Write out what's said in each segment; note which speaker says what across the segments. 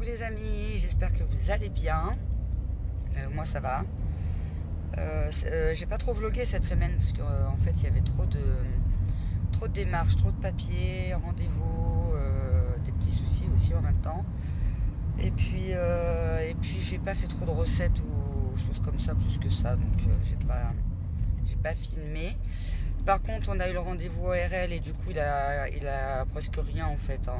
Speaker 1: les amis, j'espère que vous allez bien. Moi ça va. J'ai pas trop vlogué cette semaine parce qu'en fait il y avait trop de démarches, trop de papiers, rendez-vous, des petits soucis aussi en même temps. Et puis j'ai pas fait trop de recettes ou choses comme ça plus que ça, donc j'ai pas filmé. Par contre on a eu le rendez-vous ORL et du coup il a presque rien en fait.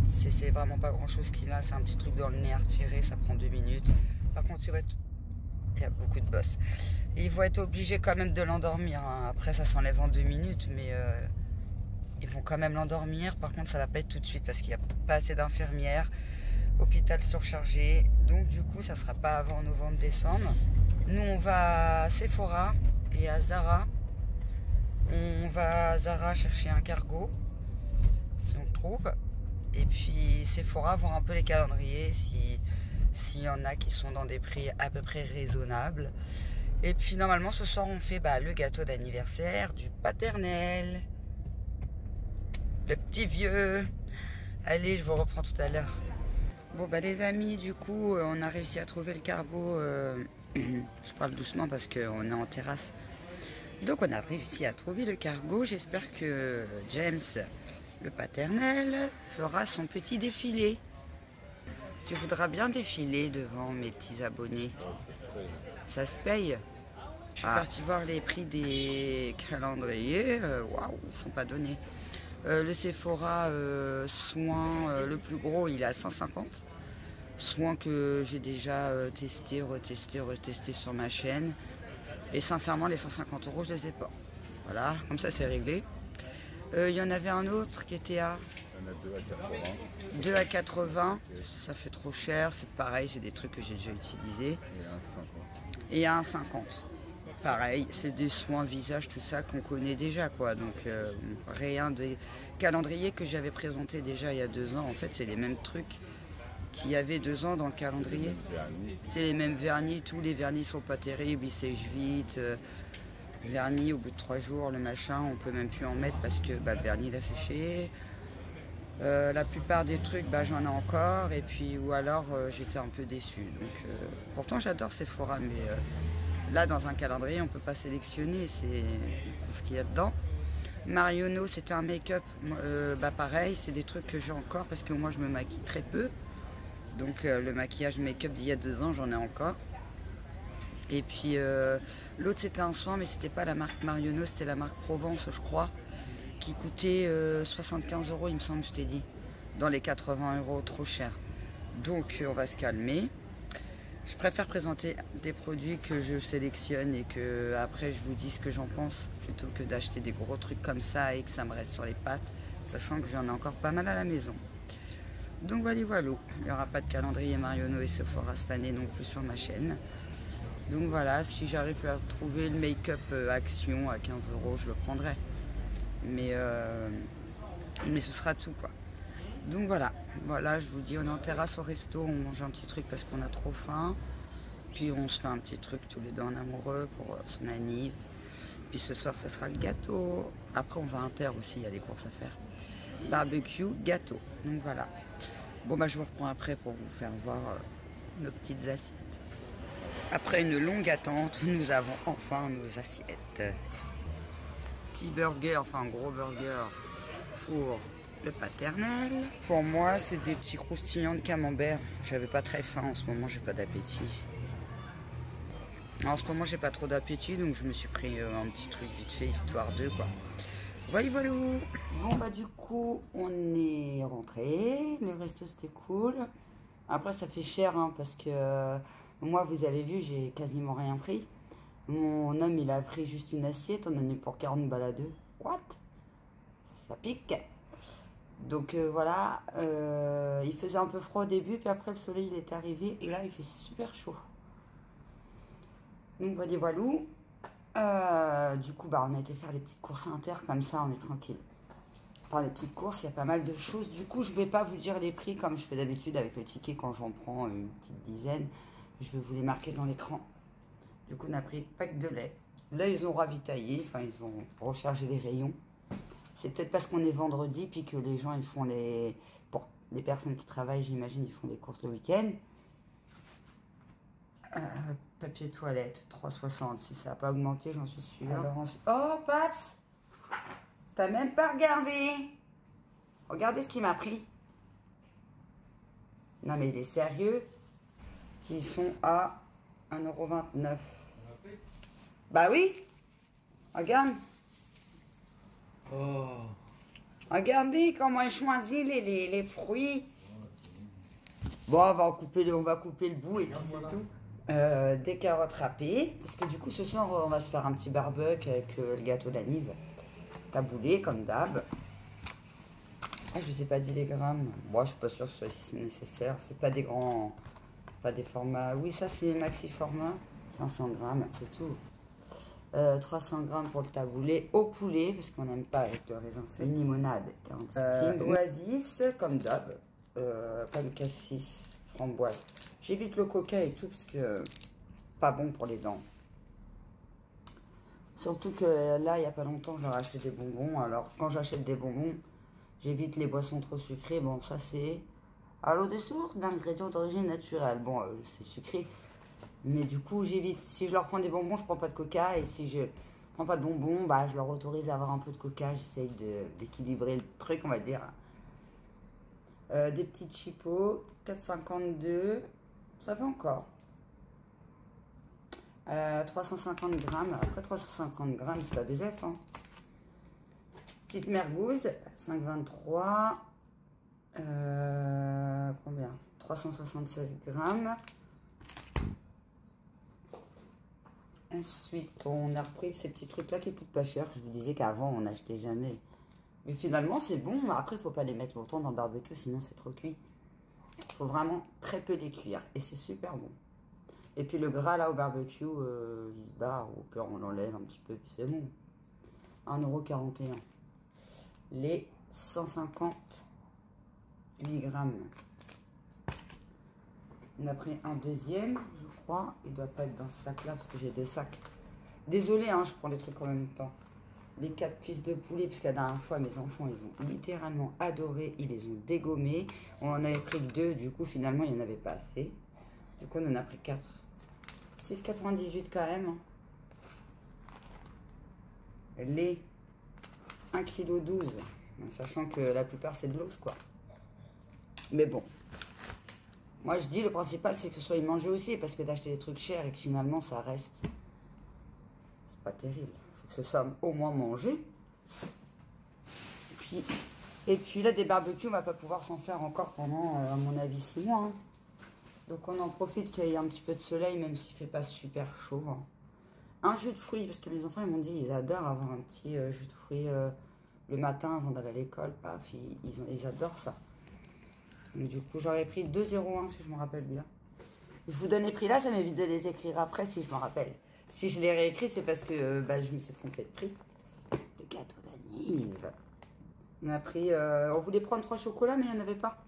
Speaker 1: C'est vraiment pas grand chose qu'il a, c'est un petit truc dans le nez à retirer, ça prend 2 minutes. Par contre il y a beaucoup de bosses. Et ils vont être obligés quand même de l'endormir, hein. Après ça s'enlève en 2 minutes, mais ils vont quand même l'endormir. Par contre ça va pas être tout de suite parce qu'il n'y a pas assez d'infirmières. Hôpital surchargé, donc du coup ça sera pas avant novembre-décembre. Nous on va à Sephora et à Zara. On va à Zara chercher un cargo si on le trouve, et puis Sephora voir un peu les calendriers s'il y en a qui sont dans des prix à peu près raisonnables. Et puis normalement ce soir on fait le gâteau d'anniversaire du paternel, le petit vieux. Allez, je vous reprends tout à l'heure. Bon les amis, du coup on a réussi à trouver le cargo. Je parle doucement parce qu'on est en terrasse. Donc on a réussi à trouver le cargo. J'espère que James, le paternel, fera son petit défilé. Tu voudras bien défiler devant mes petits abonnés. Ça se paye. Je suis partie voir les prix des calendriers. Waouh, ils sont pas donnés. Le Sephora soin, le plus gros, il est à 150. Soin que j'ai déjà testé, retesté sur ma chaîne. Et sincèrement, les 150 €, je les ai pas. Voilà, comme ça c'est réglé. Il y en avait un autre qui était à...
Speaker 2: Il y en a 2 à 80.
Speaker 1: 2 à 80, ça fait trop cher. C'est pareil, c'est des trucs que j'ai déjà utilisés.
Speaker 2: Et à 1,50.
Speaker 1: Et à 1,50. Pareil, c'est des soins visage, tout ça qu'on connaît déjà, quoi. Donc rien des calendriers que j'avais présenté déjà il y a 2 ans. En fait, c'est les mêmes trucs qu'il y avait 2 ans dans le calendrier. C'est les mêmes vernis. Tous les vernis sont pas terribles, ils sèchent vite. Vernis au bout de 3 jours, le machin, on peut même plus en mettre parce que le vernis il a séché. La plupart des trucs, j'en ai encore. Et puis ou alors j'étais un peu déçue. Donc pourtant j'adore Sephora, mais là, dans un calendrier, on ne peut pas sélectionner, c'est ce qu'il y a dedans. Marionneau, c'était un make-up. Pareil, c'est des trucs que j'ai encore parce que moi, je me maquille très peu. Donc, le maquillage make-up d'il y a 2 ans, j'en ai encore. Et puis, l'autre, c'était un soin, mais c'était pas la marque Marionneau, c'était la marque Provence, je crois, qui coûtait 75 €, il me semble, je t'ai dit. Dans les 80 €, trop cher. Donc, on va se calmer. Je préfère présenter des produits que je sélectionne et que après je vous dis ce que j'en pense plutôt que d'acheter des gros trucs comme ça et que ça me reste sur les pattes, sachant que j'en ai encore pas mal à la maison. Donc voilà, il n'y aura pas de calendrier Marionneau et Sephora cette année non plus sur ma chaîne. Donc voilà, si j'arrive à trouver le make-up Action à 15 €, je le prendrai. Mais ce sera tout, quoi. Donc voilà, je vous dis, on est en terrasse au resto, on mange un petit truc parce qu'on a trop faim. Puis on se fait un petit truc tous les deux en amoureux pour son anniv. Puis ce soir, ça sera le gâteau. Après, on va à Inter aussi, il y a des courses à faire. Barbecue, gâteau. Donc voilà. Bon, je vous reprends après pour vous faire voir nos petites assiettes. Après une longue attente, nous avons enfin nos assiettes. Petit burger, enfin gros burger pour le paternel. Pour moi, c'est des petits croustillants de camembert. J'avais pas très faim en ce moment, j'ai pas d'appétit. En ce moment, j'ai pas trop d'appétit, donc je me suis pris un petit truc vite fait, histoire de quoi. Voilà. Bon, du coup, on est rentré. Le resto, c'était cool. Après, ça fait cher, hein, parce que moi, vous avez vu, j'ai quasiment rien pris. Mon homme, il a pris juste une assiette. On en est pour 40 balles à 2. What? Ça pique. Donc voilà, il faisait un peu froid au début, puis après le soleil il est arrivé, et là il fait super chaud. Donc voilà. Du coup, on a été faire les petites courses Inter, comme ça on est tranquille. Enfin, les petites courses, il y a pas mal de choses. Du coup, je vais pas vous dire les prix comme je fais d'habitude avec le ticket quand j'en prends une petite dizaine. Je vais vous les marquer dans l'écran. Du coup, on a pris pack de lait. Là, ils ont ravitaillé, enfin ils ont rechargé les rayons. C'est peut-être parce qu'on est vendredi, puis que les gens, ils font les... les personnes qui travaillent, j'imagine, ils font des courses le week-end. Papier toilette, 3,60. Si ça n'a pas augmenté, j'en suis sûre. Alors, oh, Paps! T'as même pas regardé! Regardez ce qu'il m'a pris. Non, mais il est sérieux? Ils sont à 1,29 €. Bah oui! Regarde!
Speaker 2: Oh.
Speaker 1: Regardez comment il choisit les fruits. Bon, on va couper le bout et puis c'est tout. Des carottes râpées, parce que du coup ce soir on va se faire un petit barbecue avec le gâteau d'anniv taboulé comme d'hab. Ah, je vous ai pas dit les grammes. Moi je suis pas sûre que c'est nécessaire. C'est pas des grands, pas des formats. Oui, ça c'est maxi format, 500 grammes, c'est tout. 300 grammes pour le taboulé au poulet, parce qu'on n'aime pas avec le raisin sec. Une limonade, 40 centimes. Oasis, comme d'hab, comme cassis, framboise. J'évite le coca et tout, parce que pas bon pour les dents. Surtout que là, il n'y a pas longtemps, je leur ai acheté des bonbons. Alors, quand j'achète des bonbons, j'évite les boissons trop sucrées. Bon, ça c'est à l'eau de source d'ingrédients d'origine naturelle. Bon, c'est sucré. Mais du coup, j'évite. Si je leur prends des bonbons, je prends pas de coca. Et si je prends pas de bonbons, bah, je leur autorise à avoir un peu de coca. J'essaye d'équilibrer le truc, on va dire. Des petites chipots, 4,52. Ça fait encore. 350 grammes. Après 350 grammes, c'est pas BZF. Hein. Petite mergouze, 5,23. Combien? 376 grammes. Ensuite, on a repris ces petits trucs-là qui coûtent pas cher. Je vous disais qu'avant, on n'achetait jamais. Mais finalement, c'est bon. Après, il ne faut pas les mettre longtemps dans le barbecue, sinon c'est trop cuit. Il faut vraiment très peu les cuire. Et c'est super bon. Et puis le gras, là, au barbecue, il se barre. Au pire, on l'enlève un petit peu, puis c'est bon. 1,41 €. Les 150 mg. On a pris un deuxième, je crois. Il ne doit pas être dans ce sac-là, parce que j'ai 2 sacs. Désolée, hein, je prends les trucs en même temps. Les 4 cuisses de poulet, parce que la dernière fois, mes enfants, ils ont littéralement adoré. Ils les ont dégommés. On en avait pris que 2, du coup, finalement, il n'y en avait pas assez. Du coup, on en a pris 4. 6,98 quand même. Les 1,12 kg. Sachant que la plupart, c'est de l'os, quoi. Mais bon. Moi, je dis, le principal, c'est que ce soit mangé aussi. Parce que d'acheter des trucs chers et que finalement, ça reste... C'est pas terrible. Il faut que ce soit au moins mangé. Et puis là, des barbecues, on va pas pouvoir s'en faire encore pendant, à mon avis, 6 mois. Hein. Donc, on en profite qu'il y ait un petit peu de soleil, même s'il fait pas super chaud. Hein. Un jus de fruits, parce que les enfants, ils m'ont dit, ils adorent avoir un petit jus de fruits le matin avant d'aller à l'école. Paf, ils adorent ça. Mais du coup, j'aurais pris 2,01 si je me rappelle bien. Je vous donne les prix là, ça m'évite de les écrire après si je me rappelle. Si je les réécris, c'est parce que je me suis trompée de prix. Le gâteau d'anniv. On a pris... on voulait prendre 3 chocolats, mais il n'y en avait pas.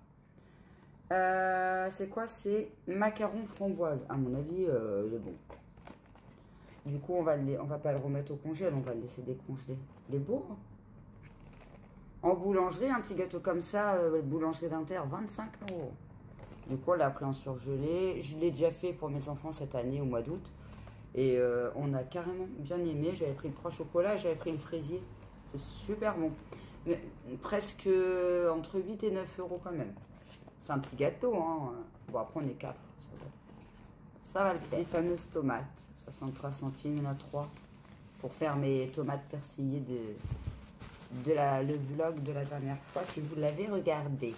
Speaker 1: C'est quoi? C'est macaron framboise. À mon avis, il est bon. Du coup, on va pas le remettre au congèle, on va le laisser décongeler. Il est beau, hein. En boulangerie, un petit gâteau comme ça, boulangerie d'Inter, 25 €. Du coup, on l'a pris en surgelé. Je l'ai déjà fait pour mes enfants cette année, au mois d'août. Et on a carrément bien aimé. J'avais pris le 3 chocolats, j'avais pris le fraisier. C'est super bon. Mais, presque entre 8 et 9 € quand même. C'est un petit gâteau, hein. Bon, après, on est 4. Ça va le faire. Les fameuses tomates, 63 centimes, il y en a 3. Pour faire mes tomates persillées le vlog de la dernière fois, si vous l'avez regardé.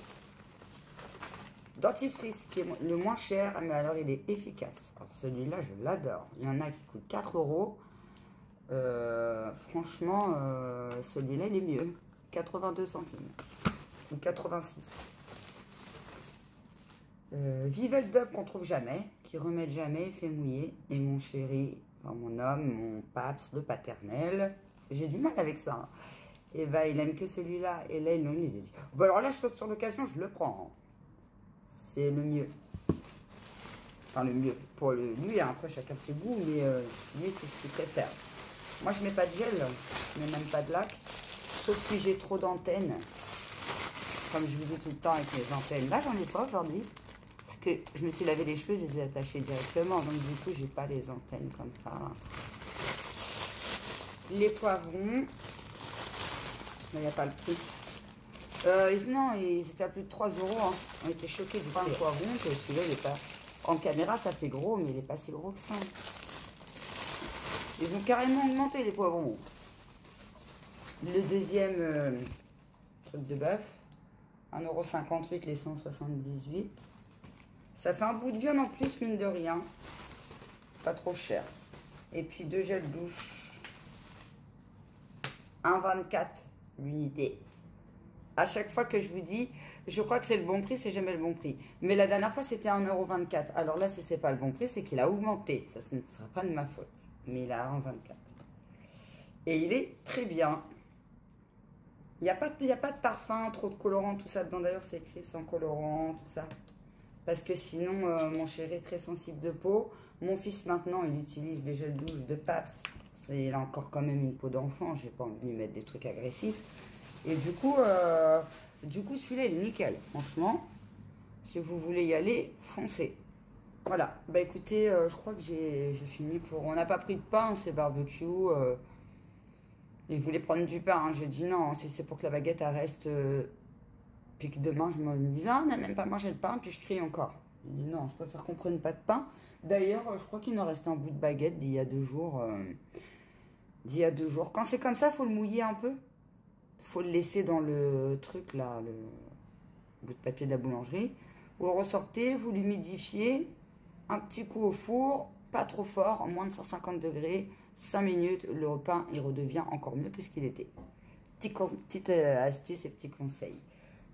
Speaker 1: Dentifrice, qui est le moins cher, mais alors il est efficace. Alors celui-là, je l'adore. Il y en a qui coûtent 4 €. Franchement, celui-là, il est mieux. 82 centimes. Ou 86. Vivel Dog qu'on trouve jamais, qui remet jamais, fait mouiller. Et mon chéri, enfin mon homme, mon paps, le paternel. J'ai du mal avec ça. Hein. Et bah il aime que celui-là. Et là, il a dit. Bon alors là, je saute sur l'occasion, je le prends. Hein. C'est le mieux. Enfin le mieux. Pour lui, hein, après chacun ses goûts, mais lui c'est ce qu'il préfère. Moi je mets pas de gel, je mets même pas de lac. Sauf si j'ai trop d'antennes. comme je vous dis tout le temps avec mes antennes. Là, j'en ai pas aujourd'hui. Parce que je me suis lavé les cheveux, je les ai attachés directement. Donc, du coup, j'ai pas les antennes comme ça. Les poivrons. Il n'y a pas le prix. Non, ils étaient à plus de 3 €. Hein. On était choqués du pain de poivron. Celui-là, il est pas... En caméra, ça fait gros, mais il n'est pas si gros que ça. Ils ont carrément augmenté les poivrons. Le deuxième truc de bœuf. 1,58 € les 178. Ça fait un bout de viande en plus, mine de rien. Pas trop cher. Et puis 2 gels douche. 1,24 l'unité. À chaque fois que je vous dis, je crois que c'est le bon prix, c'est jamais le bon prix. Mais la dernière fois, c'était 1,24 €. Alors là, si c'est pas le bon prix, c'est qu'il a augmenté. Ça, ce ne sera pas de ma faute. Mais il a 1,24 €. Et il est très bien. Il n'y a pas de parfum, trop de colorant, tout ça dedans. D'ailleurs, c'est écrit sans colorant, tout ça. Parce que sinon, mon chéri est très sensible de peau. Mon fils, maintenant, il utilise des gels douche de Paps. Il a encore quand même une peau d'enfant. J'ai pas envie de lui mettre des trucs agressifs. Et du coup celui-là, il est nickel. Franchement, si vous voulez y aller, foncez. Voilà. Bah écoutez, je crois que j'ai fini pour... On n'a pas pris de pain, c'est barbecue. Et je voulais prendre du pain. Hein. J'ai dit non, si c'est pour que la baguette elle reste... puis que demain, je me dis, ah, on n'a même pas mangé le pain, puis je crie encore. Je dis non, je préfère qu'on prenne pas de pain. D'ailleurs, je crois qu'il nous reste un bout de baguette d'il y a 2 jours. Quand c'est comme ça, il faut le mouiller un peu. Faut le laisser dans le truc là, le bout de papier de la boulangerie. Vous le ressortez, vous l'humidifiez, un petit coup au four, pas trop fort, en moins de 150 degrés, 5 minutes, le pain il redevient encore mieux que ce qu'il était. Petite astuce et petit conseil.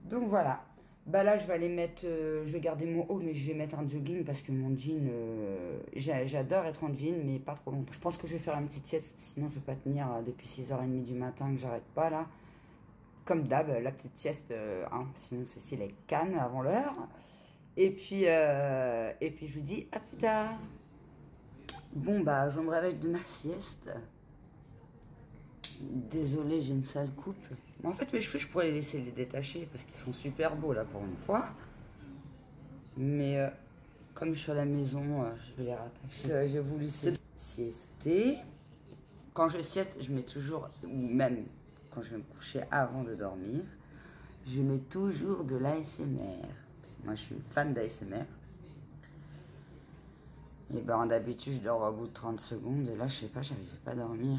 Speaker 1: Donc voilà, bah là je vais aller mettre, je vais garder mon haut mais je vais mettre un jogging parce que mon jean, j'adore être en jean mais pas trop longtemps. Je pense que je vais faire une petite sieste, sinon je vais pas tenir depuis 6h30 du matin que j'arrête pas là. Comme d'hab, la petite sieste, hein, sinon Cécile est canne avant l'heure. Et puis je vous dis à plus tard. Bon bah je me réveille de ma sieste. Désolée, j'ai une sale coupe. En fait mes cheveux je pourrais les laisser les détacher parce qu'ils sont super beaux là pour une fois. Mais comme je suis à la maison, je vais les rattacher. J'ai voulu siester. Quand je sieste, je mets toujours, ou même quand je vais me coucher avant de dormir, je mets toujours de l'ASMR. Moi, je suis une fan d'ASMR. Et ben d'habitude, je dors au bout de 30 secondes. Et là, je sais pas, j'arrivais pas à dormir.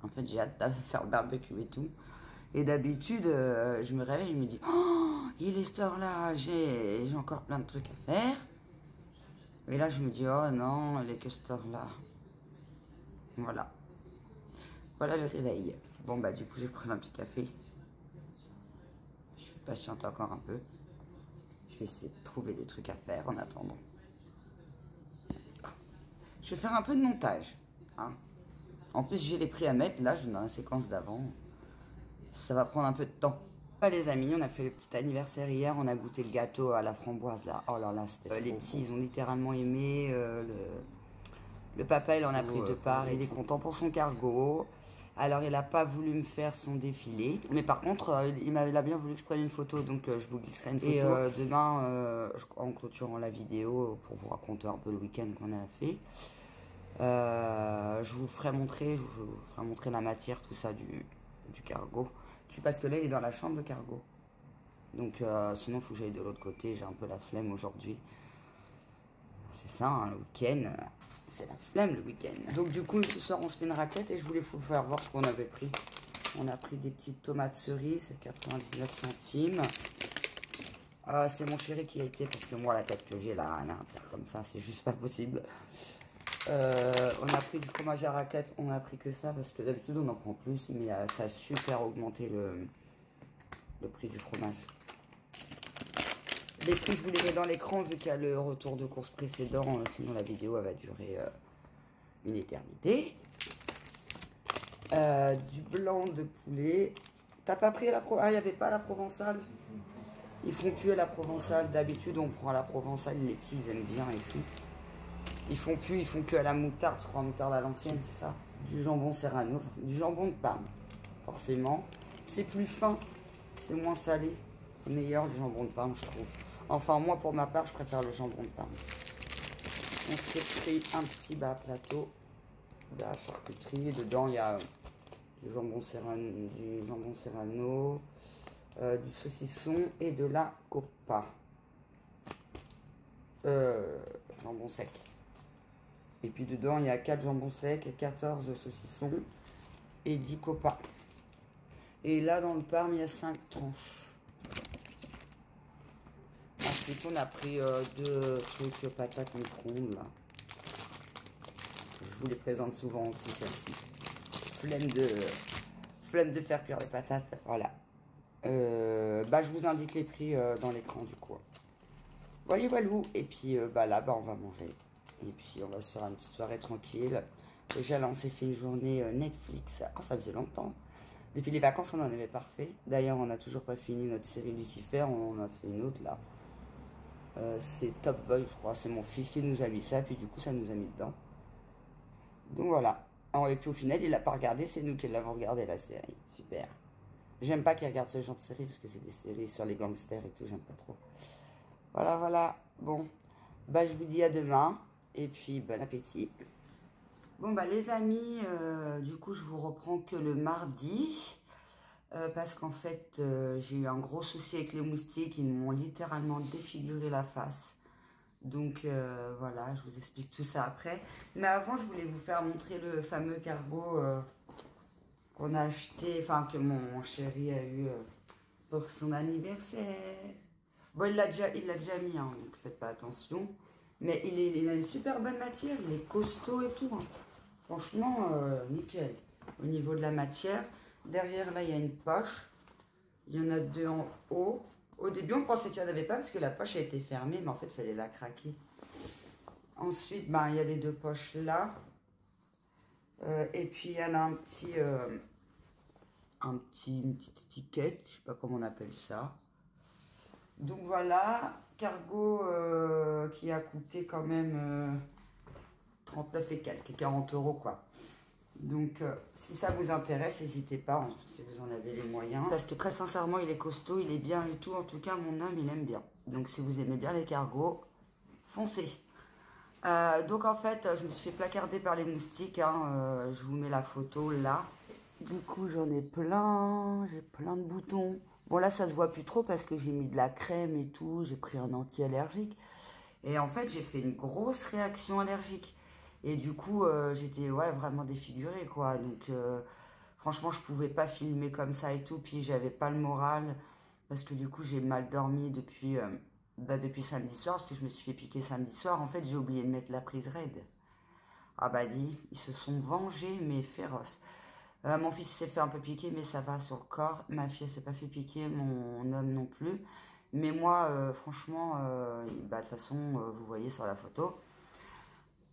Speaker 1: En fait, j'ai hâte de faire le barbecue et tout. Et d'habitude, je me réveille, je me dis, oh, il est cette heure-là, j'ai encore plein de trucs à faire. Et là, je me dis, oh non, il est que cette heure-là. Voilà. Voilà le réveil. Bon, bah du coup, je vais prendre un petit café. Je vais patienter encore un peu. Je vais essayer de trouver des trucs à faire en attendant. Je vais faire un peu de montage. Hein. En plus, j'ai les prix à mettre. Là, je suis dans la séquence d'avant. Ça va prendre un peu de temps. Les amis, on a fait le petit anniversaire hier. On a goûté le gâteau à la framboise. Là. Oh là là, c'était les petits, ils ont littéralement aimé. Le papa, il en a pris 2 parts. Il est content pour son cargo. Alors, il n'a pas voulu me faire son défilé. Mais par contre, il a bien voulu que je prenne une photo. Donc, je vous glisserai une photo. Et demain, en clôturant la vidéo, pour vous raconter un peu le week-end qu'on a fait, je vous ferai montrer la matière, tout ça du cargo. Parce que là, il est dans la chambre, le cargo. Donc, sinon, il faut que j'aille de l'autre côté. J'ai un peu la flemme aujourd'hui. C'est ça, hein, le week-end. C'est la flemme le week-end. Donc du coup, ce soir, on se fait une raclette et je voulais vous faire voir ce qu'on avait pris. On a pris des petites tomates cerises, 99 centimes. C'est mon chéri qui a été, parce que moi, la tête que j'ai là, elle est inter comme ça, c'est juste pas possible. On a pris du fromage à raclette, on a pris que ça, parce que d'habitude, on en prend plus, mais ça a super augmenté le prix du fromage. Les prix, je vous les mets dans l'écran vu qu'il y a le retour de course précédent. Sinon, la vidéo, elle va durer une éternité. Du blanc de poulet. T'as pas pris la provençale? Ah, il n'y avait pas la provençale. Ils font plus à la provençale. D'habitude, on prend à la provençale. Les petits, ils aiment bien et tout. Ils font que à la moutarde. Je crois, moutarde à l'ancienne, c'est ça. Du jambon serrano. Du jambon de Parme, forcément. C'est plus fin. C'est moins salé. C'est meilleur du jambon de Parme, je trouve. Enfin, moi, pour ma part, je préfère le jambon de Parme. On s'est pris un petit bas plateau de la charcuterie. Dedans, il y a du jambon serrano, du saucisson et de la copa. Jambon sec. Et puis dedans, il y a 4 jambons secs, 14 saucissons et 10 copas. Et là, dans le Parme, il y a 5 tranches. Ensuite, on a pris 2 trucs patates micro-ondes, là. Je vous les présente souvent aussi, celle-ci. Flemme de faire cuire les patates, voilà. Je vous indique les prix dans l'écran, du coup. Voilà, voilou. Et puis, là, on va manger. Et puis, on va se faire une petite soirée tranquille. Déjà, là, on s'est fait une journée Netflix. Oh, ça faisait longtemps. Depuis les vacances, on en avait parfait. D'ailleurs, on n'a toujours pas fini notre série Lucifer. On en a fait une autre, là. C'est Top Boy, je crois. C'est mon fils qui nous a mis ça. Puis, du coup, ça nous a mis dedans. Donc, voilà. Et puis, au final, il l'a pas regardé. C'est nous qui l'avons regardé, la série. Super. J'aime pas qu'il regarde ce genre de série. Parce que c'est des séries sur les gangsters et tout. J'aime pas trop. Voilà, voilà. Bon. Je vous dis à demain. Et puis, bon appétit. Bon, les amis, du coup, je vous reprends que le mardi. Parce qu'en fait, j'ai eu un gros souci avec les moustiques. Ils m'ont littéralement défiguré la face. Donc, voilà, je vous explique tout ça après. Mais avant, je voulais vous faire montrer le fameux cargo qu'on a acheté, enfin, que mon chéri a eu pour son anniversaire. Bon, il l'a déjà mis, hein, donc faites pas attention. Mais il a une super bonne matière, il est costaud et tout. Hein. Franchement, nickel. Au niveau de la matière, derrière là, il y a une poche. Il y en a 2 en haut. Au début, on pensait qu'il n'y en avait pas parce que la poche a été fermée, mais en fait, il fallait la craquer. Ensuite, il y a les 2 poches là. Et puis, il y en a une petite étiquette, je ne sais pas comment on appelle ça. Donc voilà, cargo qui a coûté quand même 39 et quelques, 40 € quoi. Donc si ça vous intéresse, n'hésitez pas, hein, si vous en avez les moyens. Parce que très sincèrement, il est costaud, il est bien et tout. En tout cas, mon homme, il aime bien. Donc si vous aimez bien les cargos, foncez. Donc en fait, je me suis fait placarder par les moustiques. Hein, je vous mets la photo là. Du coup, j'en ai plein. J'ai plein de boutons. Bon, là, ça se voit plus trop parce que j'ai mis de la crème et tout. J'ai pris un anti-allergique. Et en fait, j'ai fait une grosse réaction allergique. Et du coup, j'étais vraiment défigurée, quoi. Donc, franchement, je pouvais pas filmer comme ça et tout. Puis, j'avais pas le moral. Parce que du coup, j'ai mal dormi depuis samedi soir. Parce que je me suis fait piquer samedi soir. En fait, j'ai oublié de mettre la prise raide. Ah ils se sont vengés, mais féroces. Mon fils s'est fait un peu piquer, mais ça va sur le corps. Ma fille, elle s'est pas fait piquer, mon homme non plus. Mais moi, franchement, de toute façon, vous voyez sur la photo,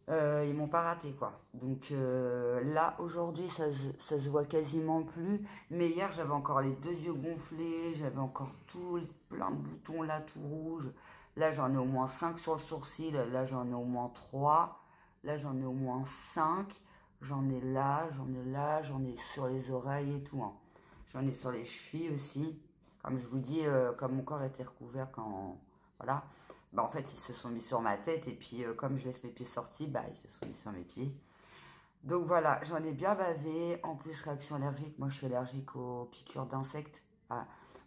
Speaker 1: ils m'ont pas raté, quoi. Donc là, aujourd'hui, ça se voit quasiment plus. Mais hier, j'avais encore les 2 yeux gonflés, j'avais encore plein de boutons là, tout rouge. Là, j'en ai au moins 5 sur le sourcil. Là, j'en ai au moins 3. Là, j'en ai au moins 5. J'en ai là, j'en ai sur les oreilles et tout. Hein. J'en ai sur les chevilles aussi. Comme je vous dis, comme mon corps était recouvert quand... Voilà. En fait, ils se sont mis sur ma tête. Et puis, comme je laisse mes pieds sortis, ils se sont mis sur mes pieds. Donc voilà, j'en ai bien bavé. En plus, réaction allergique. Moi, je suis allergique aux piqûres d'insectes.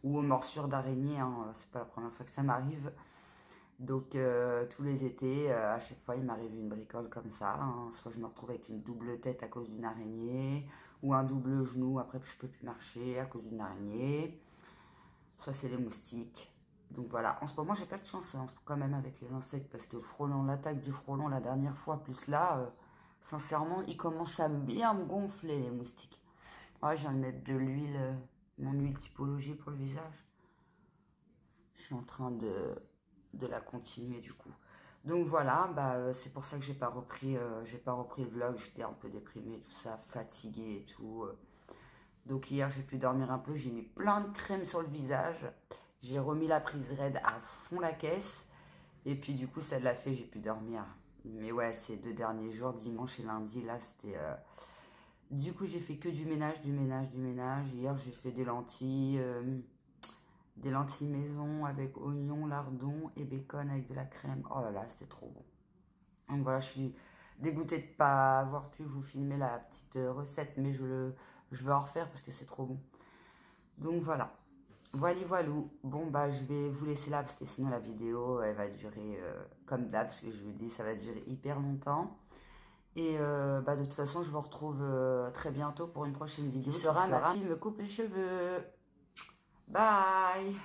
Speaker 1: Ou aux morsures d'araignées. Hein. C'est pas la première fois que ça m'arrive. Donc tous les étés, à chaque fois, il m'arrive une bricole comme ça. Hein. Soit je me retrouve avec une double tête à cause d'une araignée, ou un double genou, après je peux plus marcher à cause d'une araignée. Soit c'est les moustiques. Donc voilà, en ce moment, j'ai pas de chance hein, quand même avec les insectes, parce que le frelon, l'attaque du frelon la dernière fois, plus là, sincèrement, il commence à bien me gonfler les moustiques. Ouais, je viens de mettre de l'huile, mon huile typologie pour le visage. Je suis en train de la continuer du coup. Donc voilà, c'est pour ça que j'ai pas repris le vlog. J'étais un peu déprimée, tout ça, fatiguée et tout. Donc hier j'ai pu dormir un peu, j'ai mis plein de crème sur le visage. J'ai remis la prise raide à fond la caisse. Et puis du coup ça l'a fait, j'ai pu dormir. Mais ouais, ces 2 derniers jours, dimanche et lundi, là c'était... Du coup j'ai fait que du ménage. Hier j'ai fait des lentilles... des lentilles maison avec oignons, lardons et bacon avec de la crème. Oh là là, c'était trop bon. Donc voilà, je suis dégoûtée de ne pas avoir pu vous filmer la petite recette, mais je vais en refaire parce que c'est trop bon. Donc voilà. Voilou. Bon bah je vais vous laisser là parce que sinon la vidéo elle va durer comme d'hab, parce que je vous dis ça va durer hyper longtemps. Et bah de toute façon je vous retrouve très bientôt pour une prochaine vidéo qui sera ma fille me coupe les cheveux. Bye.